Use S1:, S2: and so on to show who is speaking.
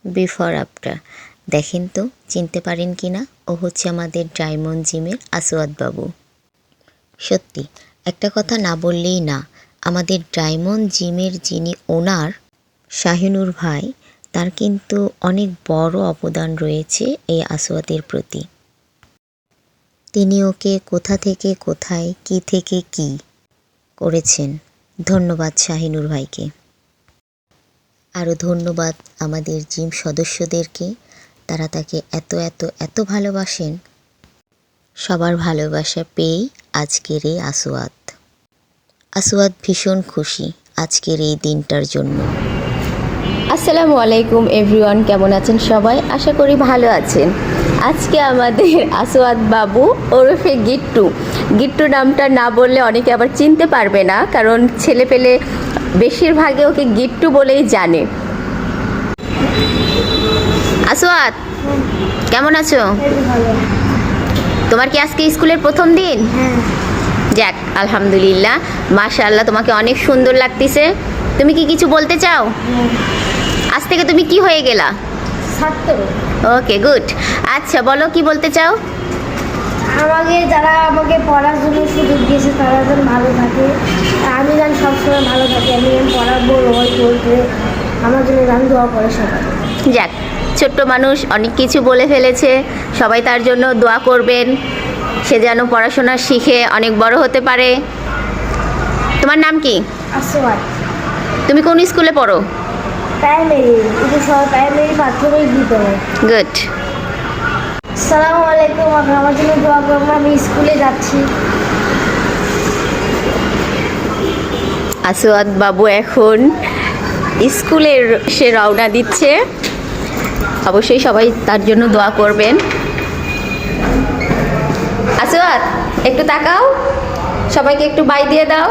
S1: Before after. দেখেন তো চিনতে পারেন কি না, ও হচ্ছে আমাদের ডায়মন্ড জিমের আসওয়াদ বাবু। সত্যি একটা কথা না বললেই না, আমাদের ডায়মন্ড জিমের যিনি ওনার শাহিনুর ভাই, তার কিন্তু অনেক বড় অবদান রয়েছে এই আসওয়াদের প্রতি। তিনি ওকে কোথা থেকে কোথায়, কি থেকে কি করেছেন। ধন্যবাদ শাহিনুর ভাইকে। আরও ধন্যবাদ আমাদের জিম সদস্যদেরকে, তারা তাকে এত এত এত ভালোবাসেন। সবার ভালোবাসা পেয়েই আজকের এই আসওয়াদ ভীষণ খুশি আজকের এই দিনটার জন্য।
S2: আসসালামু আলাইকুম এভরিওয়ান, কেমন আছেন সবাই? আশা করি ভালো আছেন। আজকে আমাদের আসওয়াদ বাবু ওরফে গিট্টু নামটা না বললে অনেকে আবার চিনতে পারবে না, কারণ ছেলে পেলে বেশিরভাগে ওকে গিট্টু বলেই জানে। আসওয়াদ, কেমন আছো? তোমার কি আজকে স্কুলের প্রথম দিন? যাক, আলহামদুলিল্লাহ, মাশাআল্লাহ, তোমাকে অনেক সুন্দর লাগতেছে। তুমি কি কিছু বলতে চাও? আজ থেকে তুমি কি হয়ে গেলা?
S3: ছাত্র।
S2: ওকে, গুড। আচ্ছা, বলো কি বলতে চাও?
S3: যারা আমাকে পড়ার জন্য সুযোগ দিয়েছে তারা যেন ভালো থাকে, আমি যেন সবসময় ভালো থাকি, আমি যেন পড়ার বড় হই, পড়তে আমার জন্য গান দোয়া করে সবাই।
S2: যাক, ছোট্ট মানুষ অনেক কিছু বলে ফেলেছে, সবাই তার জন্য দোয়া করবেন, সে যেন পড়াশোনা শিখে অনেক বড় হতে পারে। তোমার নাম কি?
S3: আসওয়াদ।
S2: তুমি কোন স্কুলে পড়ো?
S3: প্রাইমারি, প্রাইমারি প্রাথমিক বিদ্যালয়।
S2: গুড।
S3: আসসালামু আলাইকুম, আমার জন্য দোয়া করবেন, আমি স্কুলে যাচ্ছি।
S2: আসওয়াদ বাবু এখন স্কুলের সে রওনা দিচ্ছে, অবশ্যই সবাই তার জন্য দোয়া করবেন। আসওয়াদ, একটু তাকাও, সবাইকে একটু বাই দিয়ে দাও।